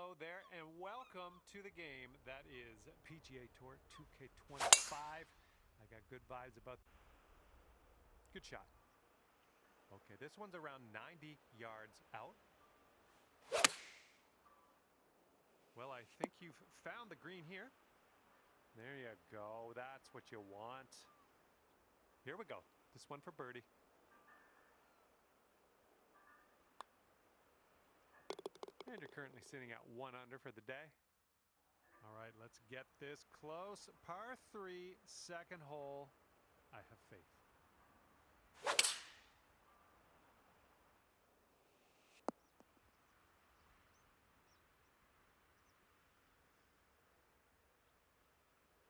Hello there, and welcome to the game that is PGA Tour 2K25. I got good vibes about. Good shot. Okay, this one's around 90 yards out. Well, I think you've found the green here. There you go. That's what you want. Here we go. This one for birdie. And you're currently sitting at 1 under for the day. All right, let's get this close. Par 3, second hole. I have faith.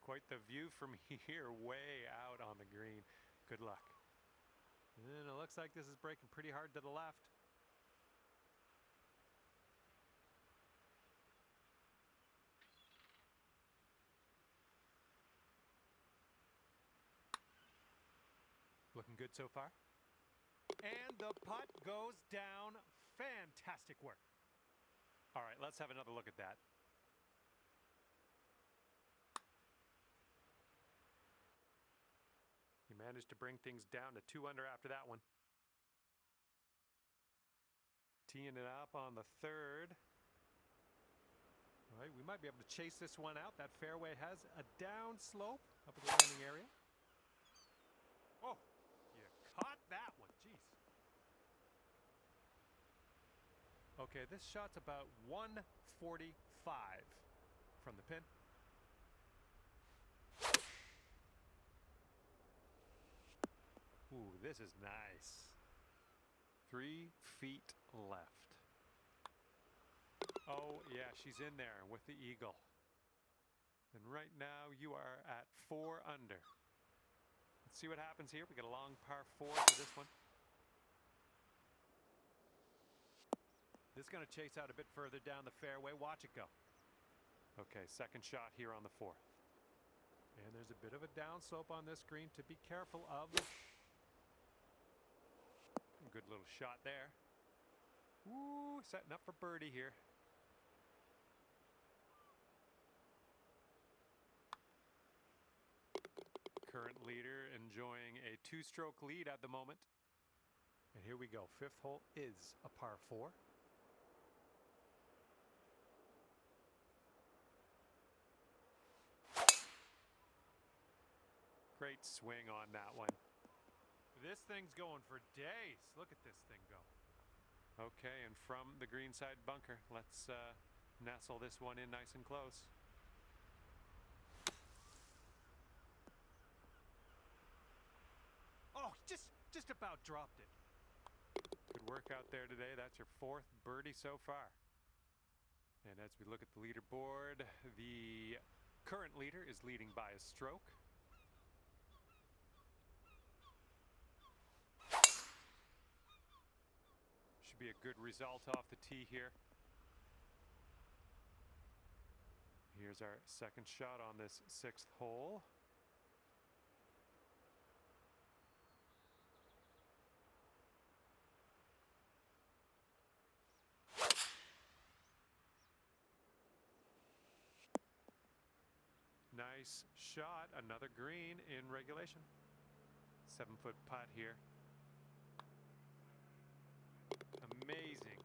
Quite the view from here, way out on the green. Good luck. And it looks like this is breaking pretty hard to the left. Looking good so far. And the putt goes down. Fantastic work. All right, let's have another look at that. He managed to bring things down to 2 under after that one. Teeing it up on the third. All right, we might be able to chase this one out. That fairway has a down slope up at the landing area. Oh, you caught that one. Jeez. Okay, this shot's about 145 from the pin. Ooh, this is nice. 3 feet left. Oh, yeah, she's in there with the eagle. And right now you are at 4 under. Let's see what happens here. We got a long par 4 for this one. This is going to chase out a bit further down the fairway. Watch it go. Okay, second shot here on the 4th. And there's a bit of a downslope on this green to be careful of. Good little shot there. Ooh, setting up for birdie here. Current leader enjoying a 2-stroke lead at the moment. And here we go. 5th hole is a par 4. Great swing on that one. This thing's going for days. Look at this thing go. Okay, and from the greenside bunker, let's nestle this one in nice and close. Oh, just about dropped it. Good work out there today. That's your 4th birdie so far. And as we look at the leaderboard, the current leader is leading by a stroke. Should be a good result off the tee here. Here's our second shot on this 6th hole. Nice shot, another green in regulation. 7-foot putt here. Amazing.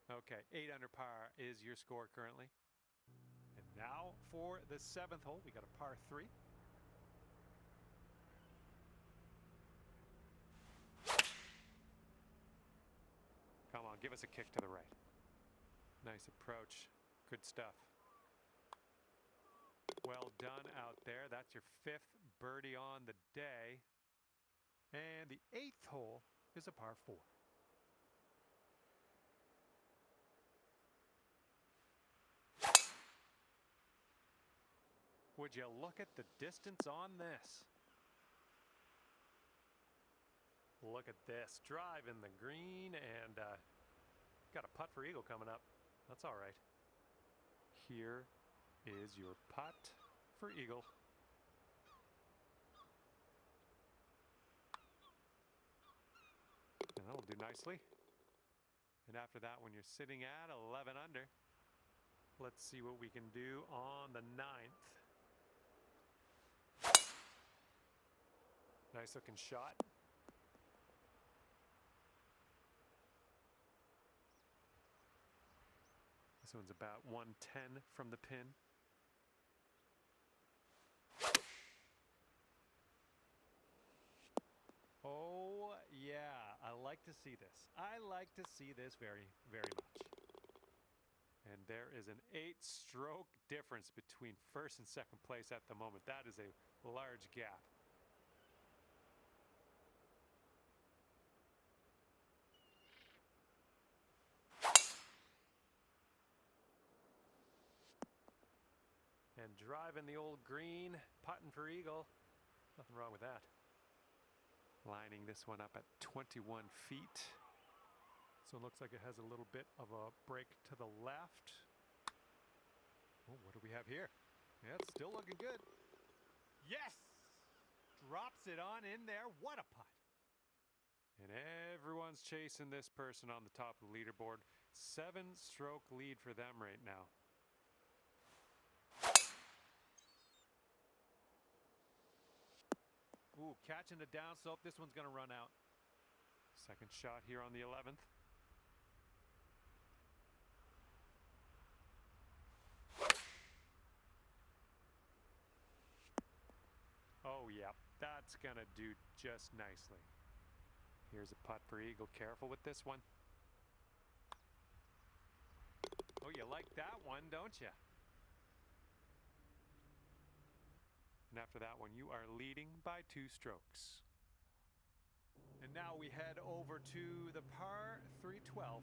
Okay, 8 under par is your score currently. And now for the 7th hole, we got a par 3. Come on, give us a kick to the right. Nice approach. Good stuff. Well done out there. That's your 5th birdie on the day. And the 8th hole is a par 4. Would you look at the distance on this? Look at this. Drive in the green and got a putt for eagle coming up. That's all right. Here is your putt for eagle. And that'll do nicely. And after that, when you're sitting at 11 under, Let's see what we can do on the 9th. Nice looking shot. This one's about 110 from the pin. Oh, yeah, I like to see this. I like to see this very, very much. And there is an 8-stroke difference between first and second place at the moment. That is a large gap. And driving the old green, putting for eagle. Nothing wrong with that. Lining this one up at 21 feet. So it looks like it has a little bit of a break to the left. Oh, what do we have here? Yeah, it's still looking good. Yes! Drops it on in there. What a putt. And everyone's chasing this person on the top of the leaderboard. 7-stroke lead for them right now. Ooh, catching the downslope. This one's going to run out. Second shot here on the 11th. Oh, yeah, that's going to do just nicely. Here's a putt for eagle. Careful with this one. Oh, you like that one, don't you? And after that one, you are leading by 2 strokes. And now we head over to the par 3 12th.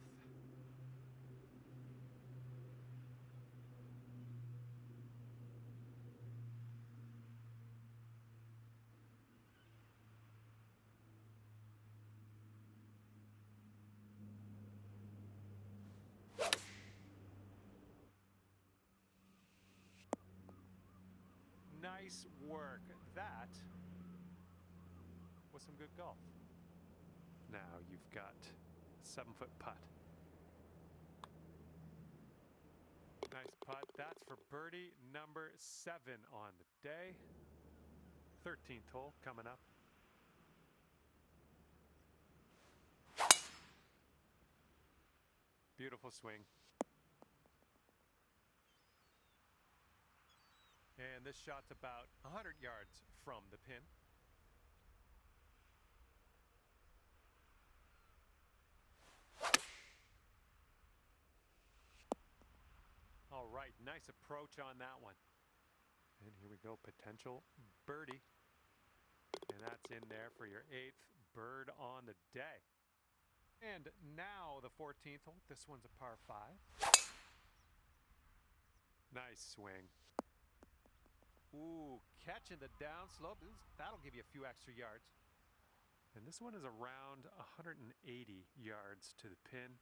Nice work. That was some good golf. Now you've got a 7-foot putt. Nice putt. That's for birdie number 7 on the day. 13th hole coming up. Beautiful swing. And this shot's about 100 yards from the pin. All right, nice approach on that one. And here we go, potential birdie. And that's in there for your 8th bird on the day. And now the 14th hole. This one's a par 5. Nice swing. Ooh, catching the downslope. That'll give you a few extra yards. And this one is around 180 yards to the pin.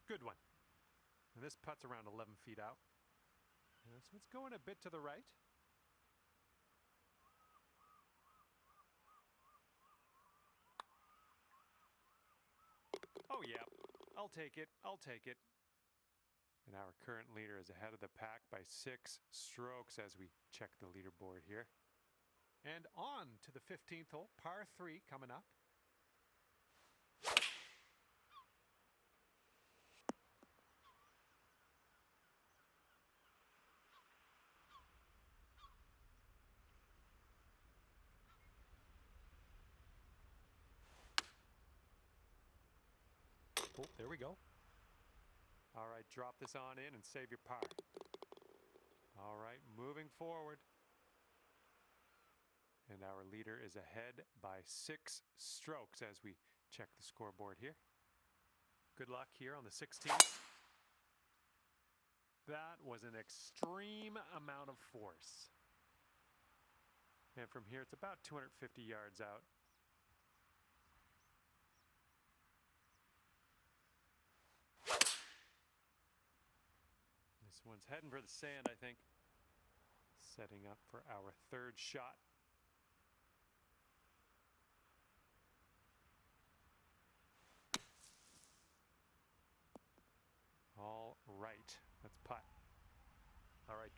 Good one. And this putt's around 11 feet out. So it's going a bit to the right. Oh, yeah. I'll take it. I'll take it. And our current leader is ahead of the pack by 6 strokes as we check the leaderboard here. And on to the 15th hole, par 3 coming up. Oh, there we go. All right, drop this on in and save your par. All right, moving forward. And our leader is ahead by 6 strokes as we check the scoreboard here. Good luck here on the 16th. That was an extreme amount of force. And from here, it's about 250 yards out. This one's heading for the sand, I think. Setting up for our 3rd shot.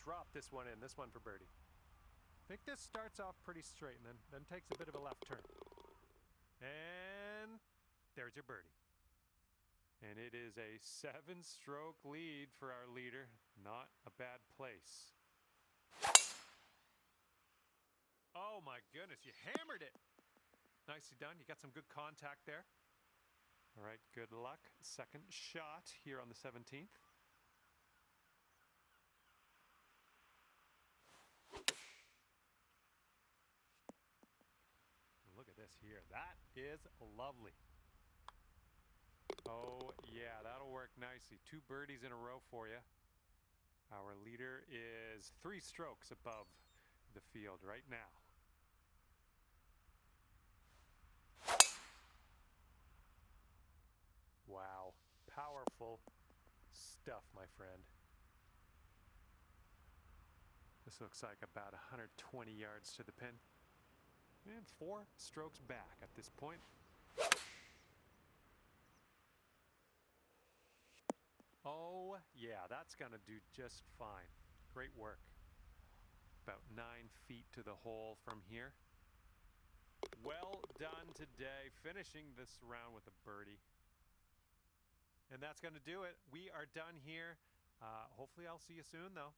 drop this one in, this one for birdie. I think this starts off pretty straight and then takes a bit of a left turn. And there's your birdie. And it is a 7-stroke lead for our leader. Not a bad place. Oh my goodness, you hammered it. Nicely done. You got some good contact there. All right, good luck. Second shot here on the 17th. Look at this here. That is lovely. Oh, yeah, that'll work nicely. 2 birdies in a row for you. Our leader is 3 strokes above the field right now. Wow, powerful stuff, my friend. This looks like about 120 yards to the pin. And 4 strokes back at this point. Oh, yeah, that's going to do just fine. Great work. About 9 feet to the hole from here. Well done today, finishing this round with a birdie. And that's going to do it. We are done here. Hopefully I'll see you soon, though.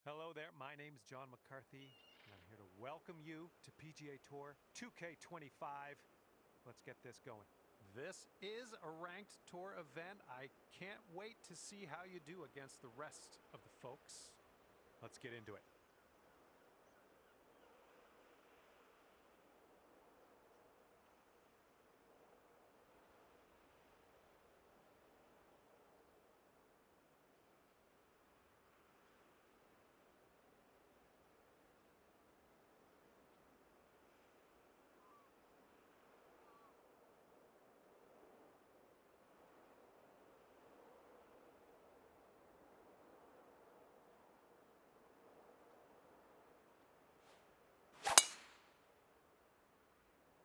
Hello there, my name is John McCarthy, and I'm here to welcome you to PGA Tour 2K25. Let's get this going. This is a ranked tour event. I can't wait to see how you do against the rest of the folks. Let's get into it.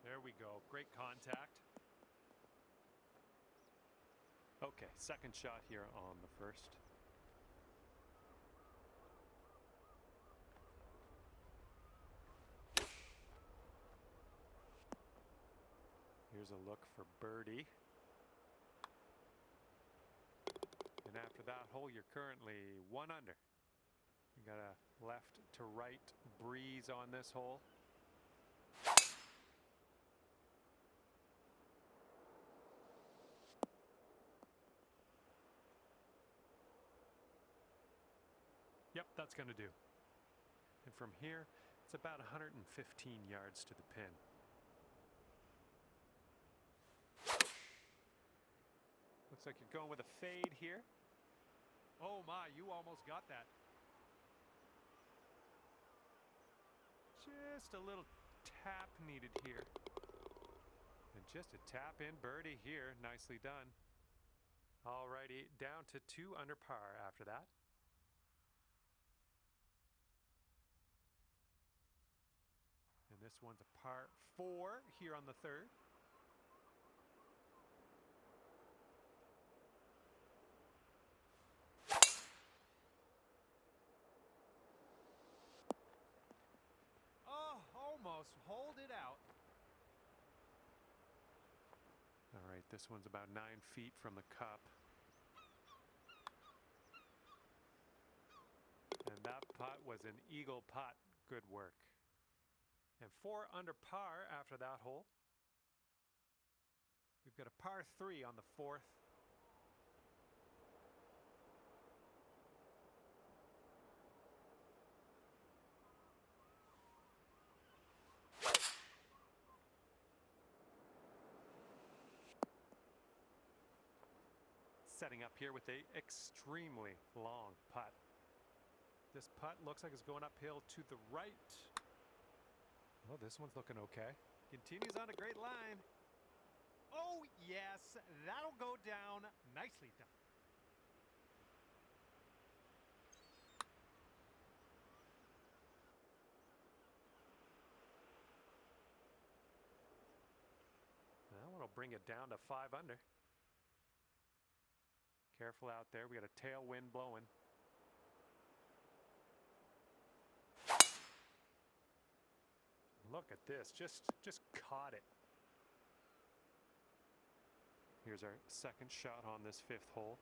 There we go. Great contact. Okay, second shot here on the first. Here's a look for birdie. And after that hole, you're currently 1 under. You got a left to right breeze on this hole. Yep, that's going to do. And from here, it's about 115 yards to the pin. Looks like you're going with a fade here. Oh my, you almost got that. Just a little tap needed here. And just a tap in birdie here. Nicely done. Alrighty, down to 2 under par after that. And this one's a par 4 here on the 3rd. Oh, almost hold it out. All right, this one's about 9 feet from the cup. And that putt was an eagle putt. Good work. And 4 under par after that hole. We've got a par 3 on the 4th. Setting up here with a extremely long putt. This putt looks like it's going uphill to the right. Oh, this one's looking okay. Continues on a great line. Oh, yes, that'll go down. Nicely done. That one will bring it down to 5 under. Careful out there. We got a tailwind blowing. Look at this. Just caught it. Here's our second shot on this 5th hole.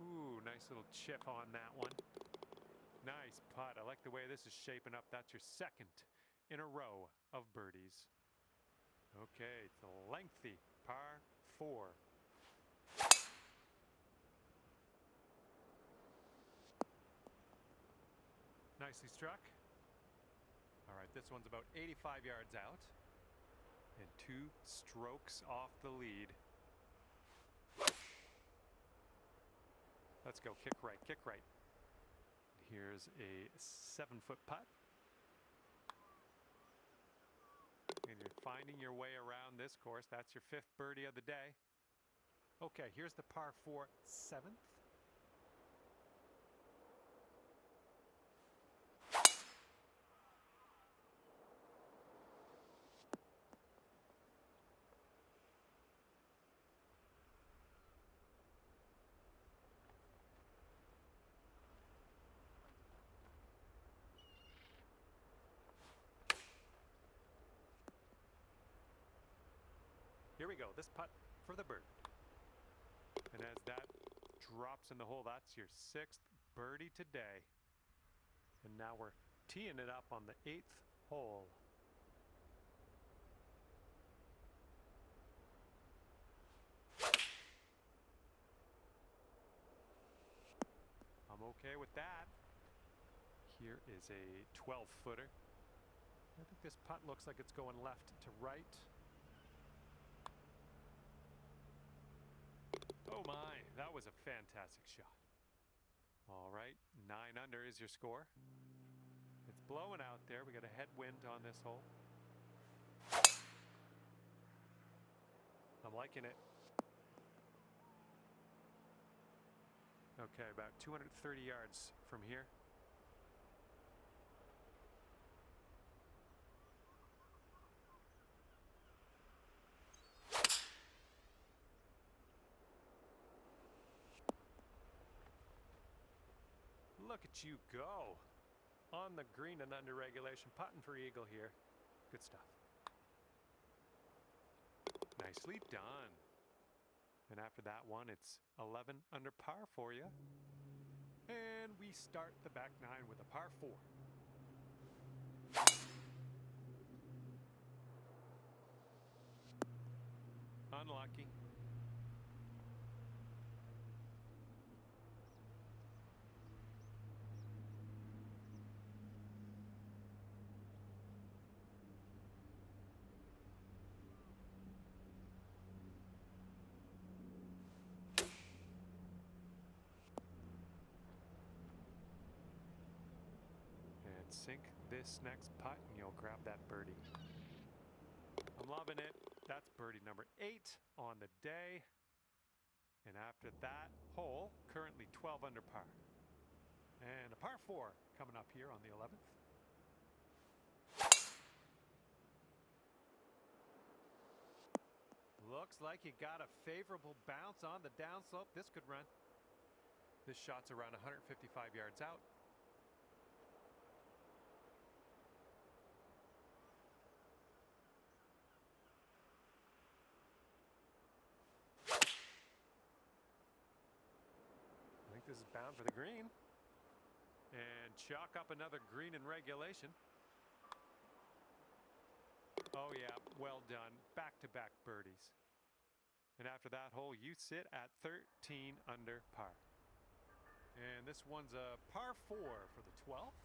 Ooh, nice little chip on that one. Nice putt. I like the way this is shaping up. That's your 2nd in a row of birdies. Okay, it's a lengthy par 4. Nicely struck. All right, this one's about 85 yards out. And 2 strokes off the lead. Let's go. Kick right, kick right. Here's a 7-foot putt. And you're finding your way around this course. That's your 5th birdie of the day. Okay, here's the par 4 7th. Here we go. This putt for the bird. And as that drops in the hole, that's your 6th birdie today. And now we're teeing it up on the 8th hole. I'm okay with that. Here is a 12-footer. I think this putt looks like it's going left to right. Oh my, that was a fantastic shot. All right, 9 under is your score. It's blowing out there. We got a headwind on this hole. I'm liking it. Okay, about 230 yards from here. Look at you go. On the green and under regulation, putting for eagle here. Good stuff. Nicely done. And after that one, it's 11 under par for you. And we start the back 9 with a par 4. unlucky. And sink this next putt and you'll grab that birdie. I'm loving it. That's birdie number 8 on the day. And after that hole, currently 12 under par. And a par 4 coming up here on the 11th. Looks like you got a favorable bounce on the downslope. This could run. This shot's around 155 yards out. I think this is bound for the green. And chalk up another green in regulation. Oh yeah, well done. Back-to-back birdies. And after that hole, you sit at 13 under par. And this one's a par 4 for the 12th.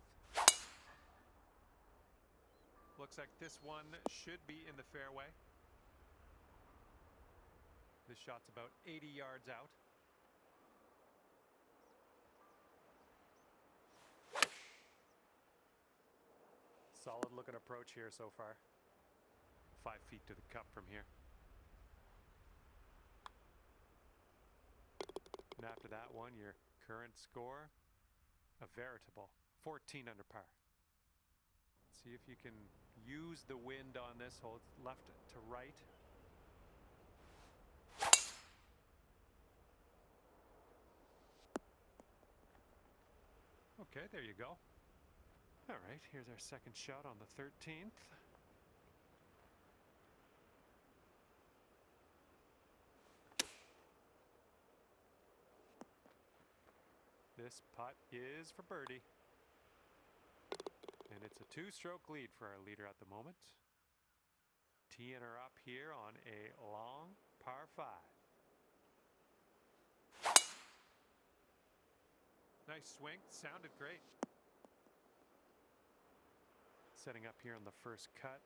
Looks like this one should be in the fairway. This shot's about 80 yards out. Solid looking approach here so far. 5 feet to the cup from here. And after that one, your current score, a veritable 14 under par. See if you can use the wind on this hole. It's left to right. Okay, there you go. All right, here's our second shot on the 13th. This putt is for birdie. And it's a 2-stroke lead for our leader at the moment. Teeing her up here on a long par 5. Nice swing, sounded great. Setting up here on the first cut.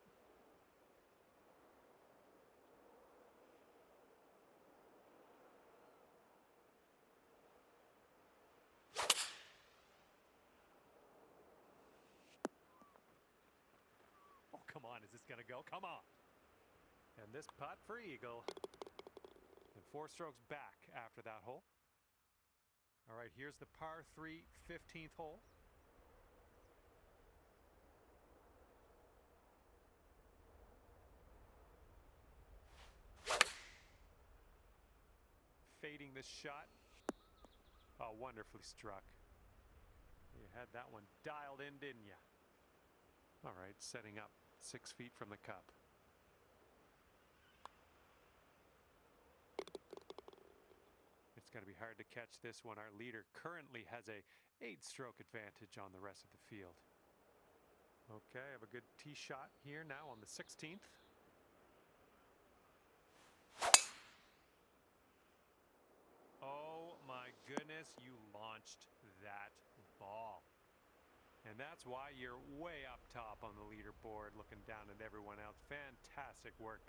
Oh, come on, is this gonna go? Come on. And this putt for eagle. And 4 strokes back after that hole. All right, here's the par 3 15th hole. Fading this shot. Oh, wonderfully struck. You had that one dialed in, didn't you? All right, setting up 6 feet from the cup. It's going to be hard to catch this one. Our leader currently has a 8-stroke advantage on the rest of the field. Okay, I have a good tee shot here now on the 16th. Oh my goodness, you launched that ball. And that's why you're way up top on the leaderboard, looking down at everyone else. Fantastic work.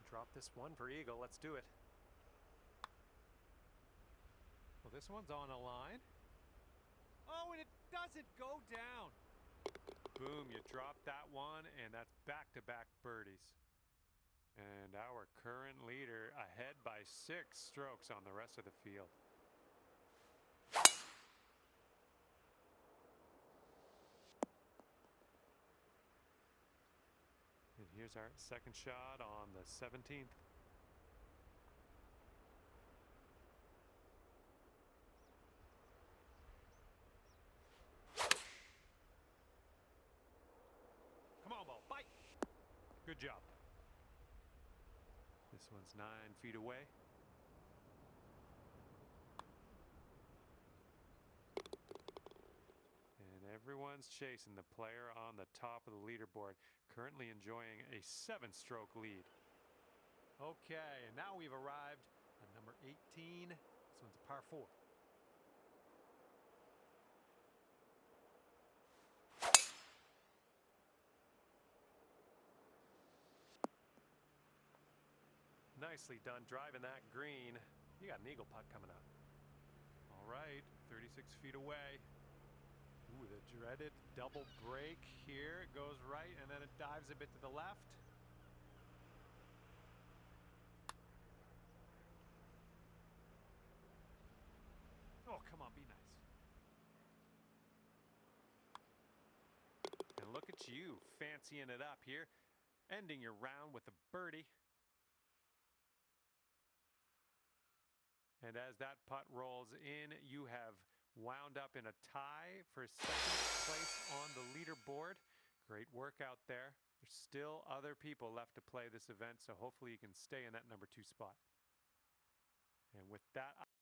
Drop this one for eagle. Let's do it. Well, this one's on a line. Oh, and it doesn't go down. Boom, you drop that one, and that's back-to-back birdies. And our current leader ahead by 6 strokes on the rest of the field. And here's our second shot on the 17th. Come on, ball, bite. Good job. This one's 9 feet away. And everyone's chasing the player on the top of the leaderboard, currently enjoying a 7-stroke lead. Okay, and now we've arrived at number 18. This one's a par 4. Nicely done driving that green. You got an eagle putt coming up. All right, 36 feet away. Ooh, the dreaded double break here. It goes right and then it dives a bit to the left. Oh, come on, be nice. And look at you, fancying it up here. Ending your round with a birdie. And as that putt rolls in, you have wound up in a tie for second place on the leaderboard. Great work out there. There's still other people left to play this event, so hopefully you can stay in that number 2 spot. And with that,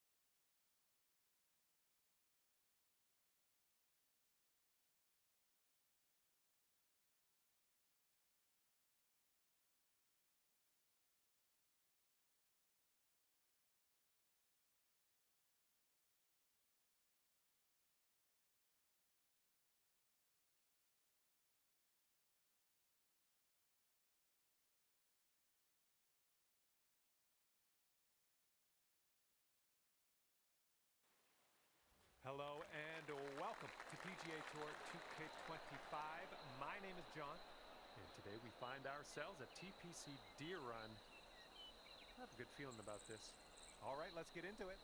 hello and welcome to PGA Tour 2K25. My name is John, and today we find ourselves at TPC Deer Run. I have a good feeling about this. All right, let's get into it.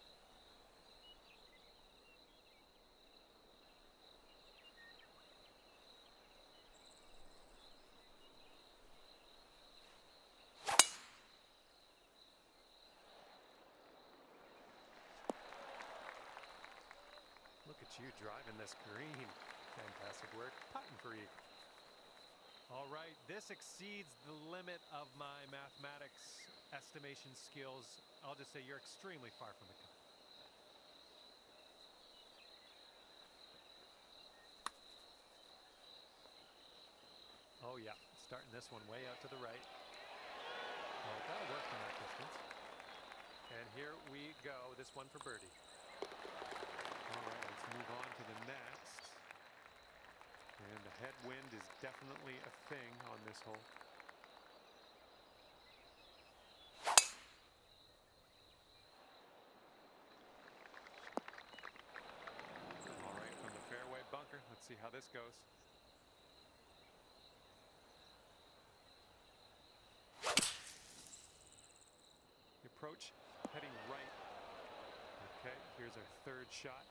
Look at you driving this green. Fantastic work. Putting for you. All right, this exceeds the limit of my mathematics estimation skills. I'll just say you're extremely far from the cup. Oh yeah, starting this one way out to the right. Well, that'll work from that distance. And here we go, this one for birdie. All right, let's move on to the next. And the headwind is definitely a thing on this hole. All right, from the fairway bunker, let's see how this goes. The approach heading right. Okay, here's our third shot.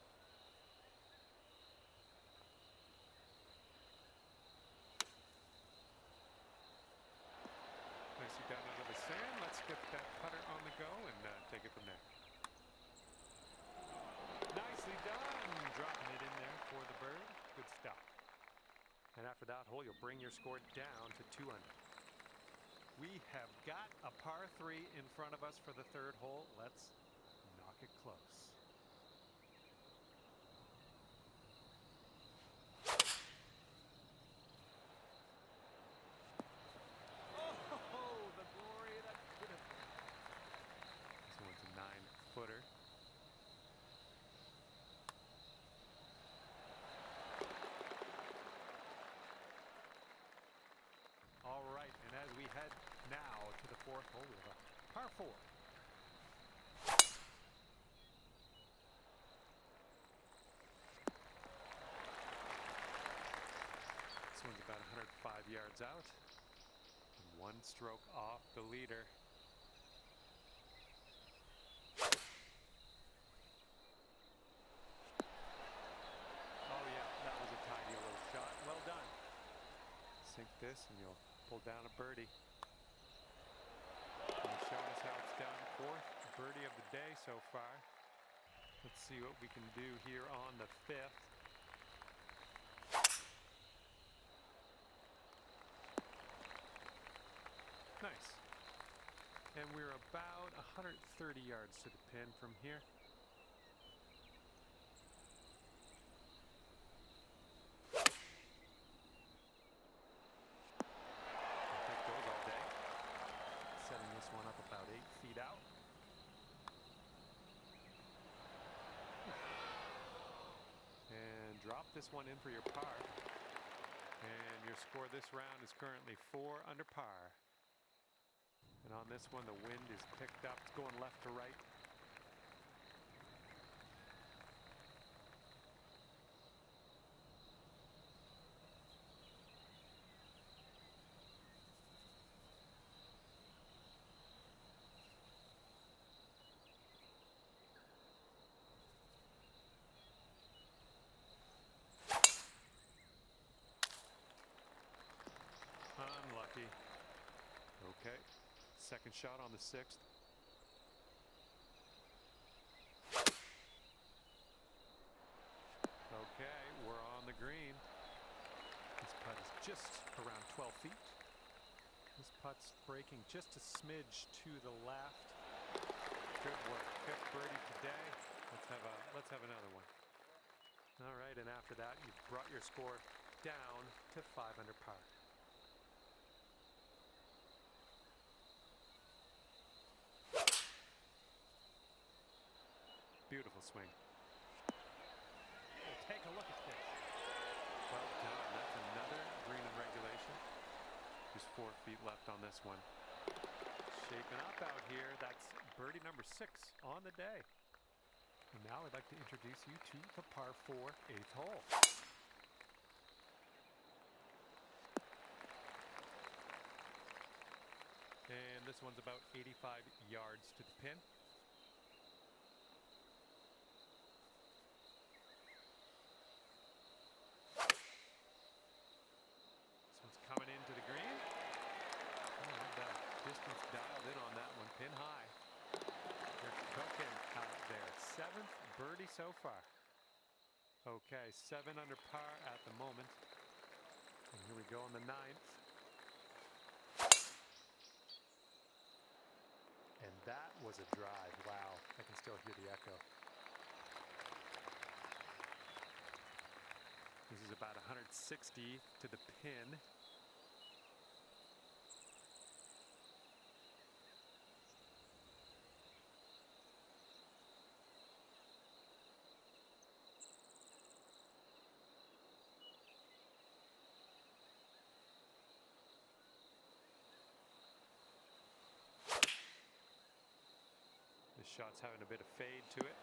Nicely down out of the sand. Let's get that putter on the go and take it from there. Nicely done. Dropping it in there for the bird. Good stuff. And after that hole, you'll bring your score down to 2 under. We have got a par 3 in front of us for the third hole. Let's knock it close. Footer. All right, and as we head now to the fourth hole, we have a par 4. This one's about 105 yards out, and 1 stroke off the leader. Sink this and you'll pull down a birdie. And showing us how it's done. 4th birdie of the day so far. Let's see what we can do here on the 5th. Nice. And we're about 130 yards to the pin from here. this one in for your par. And your score this round is currently 4 under par. And on this one, the wind is picked up. It's going left to right. Unlucky. Okay. Second shot on the 6th. Okay, we're on the green. This putt is just around 12 feet. This putt's breaking just a smidge to the left. Good work. 5th birdie today. Let's have another one. All right, and after that, you've brought your score down to 5 under par. Beautiful swing. We'll take a look at this. Well done. That's another green in regulation. Just 4 feet left on this one. Shaping up out here. That's birdie number 6 on the day. And now I'd like to introduce you to the par 4 8th hole. And this one's about 85 yards to the pin. Coming into the green. Oh, the distance dialed in on that one. Pin high. They're cooking out there. 7th birdie so far. Okay, 7 under par at the moment. And here we go on the 9th. And that was a drive. Wow, I can still hear the echo. This is about 160 to the pin. This shot's having a bit of fade to it.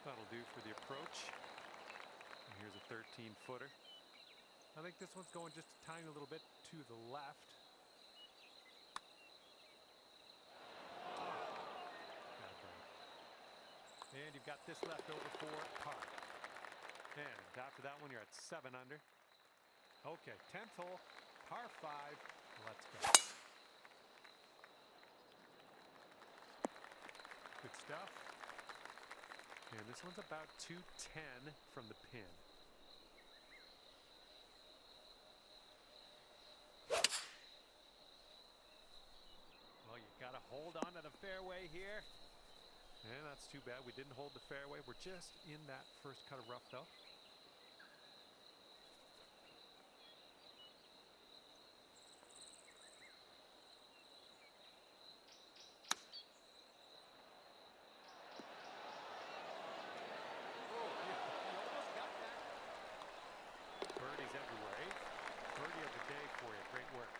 That'll do for the approach. And here's a 13-footer. I think this one's going just a tiny little bit to the left. And you've got this left over for par. And after that one, you're at 7 under. Okay, 10th hole, par 5. Let's go. Good stuff. And this one's about 210 from the pin. Well, you got to hold on to the fairway here. And that's too bad. We didn't hold the fairway. We're just in that first cut of rough, though. Birdies everywhere. 8th birdie of the day for you. Great work.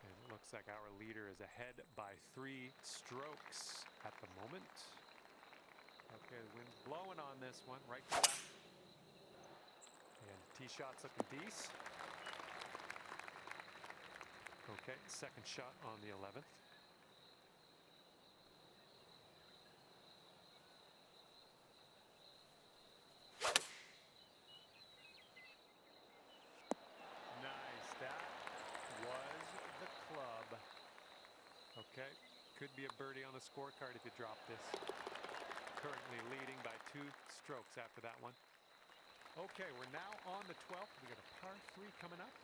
And it looks like our leader is ahead by 3 strokes at the moment. Okay, the wind's blowing on this one, right to left. And tee shot's looking decent. Okay, second shot on the 11th. Nice, that was the club. Okay, could be a birdie on the scorecard if you drop this. Currently leading by 2 strokes after that one. Okay, we're now on the 12th. We got a par 3 coming up.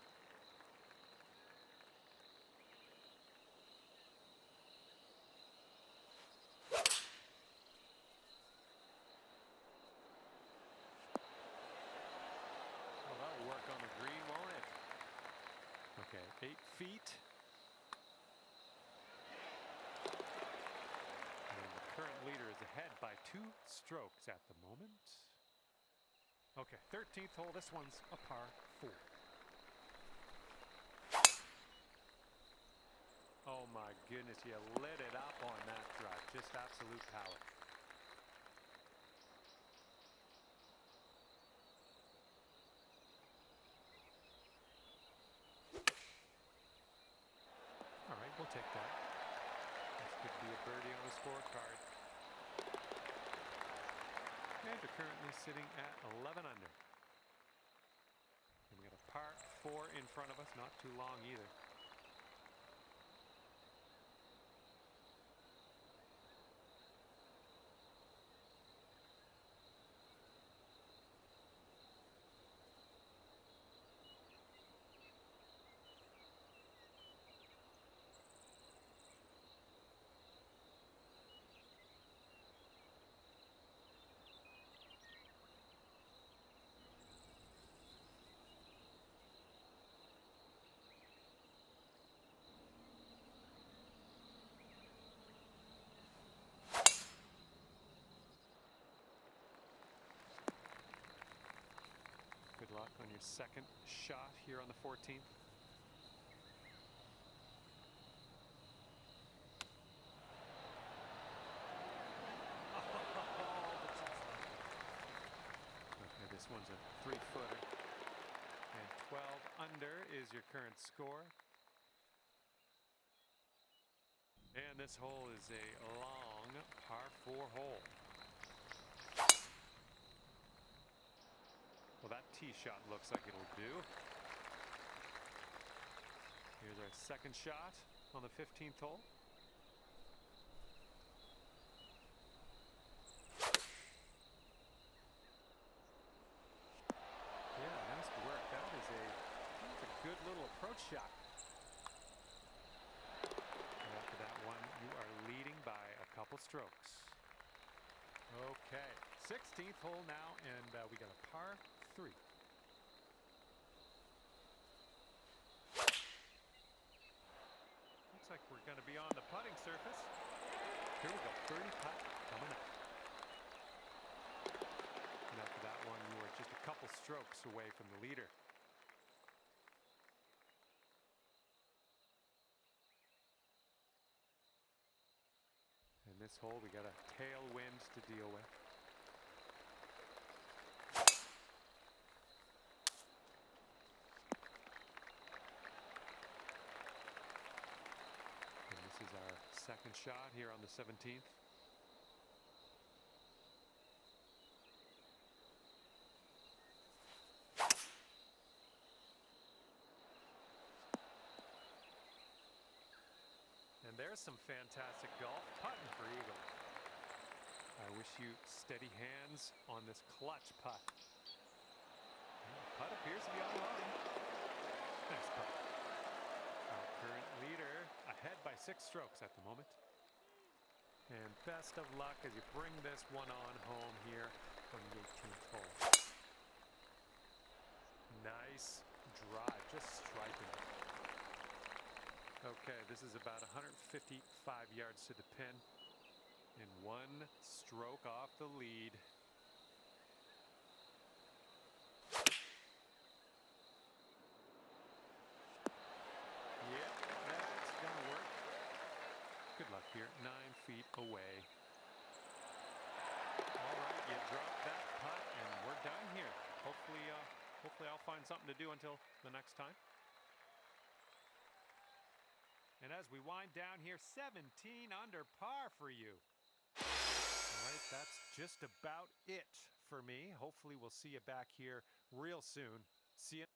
Well, that'll work on the green, won't it? Okay, 8 feet. And the current leader is ahead by 2 strokes at the moment. Okay, 13th hole. This one's a par 4. Oh my goodness, you lit it up on that drive. Just absolute power. All right, we'll take that. This could be a birdie on the scorecard. And we're currently sitting at 11 under. And we got a par 4 in front of us, not too long either. Good luck on your second shot here on the 14th. Okay, this one's a 3-footer. And 12 under is your current score. And this hole is a long par 4 hole. Well, that tee shot looks like it'll do. Here's our second shot on the 15th hole. Yeah, nice work. That's a good little approach shot. And after that one, you are leading by a couple strokes. Okay, 16th hole now, and we got a par 3. Looks like we're going to be on the putting surface. Here we go, birdie putt coming up. And after that one, you are just a couple strokes away from the leader. In this hole, we got a tailwind to deal with. And this is our second shot here on the 17th. And there's some fantastic golf putting for eagle. I wish you steady hands on this clutch putt. And the putt appears to be on the line. Nice putt. Our current leader ahead by 6 strokes at the moment. And best of luck as you bring this one on home here from the 18th hole. Nice drive, just striking it. Okay, this is about 155 yards to the pin and 1 stroke off the lead. Yep, that's gonna work. Good luck here, 9 feet away. All right, you dropped that putt and we're done here. Hopefully I'll find something to do until the next time. And as we wind down here, 17 under par for you. All right, that's just about it for me. Hopefully we'll see you back here real soon. See you.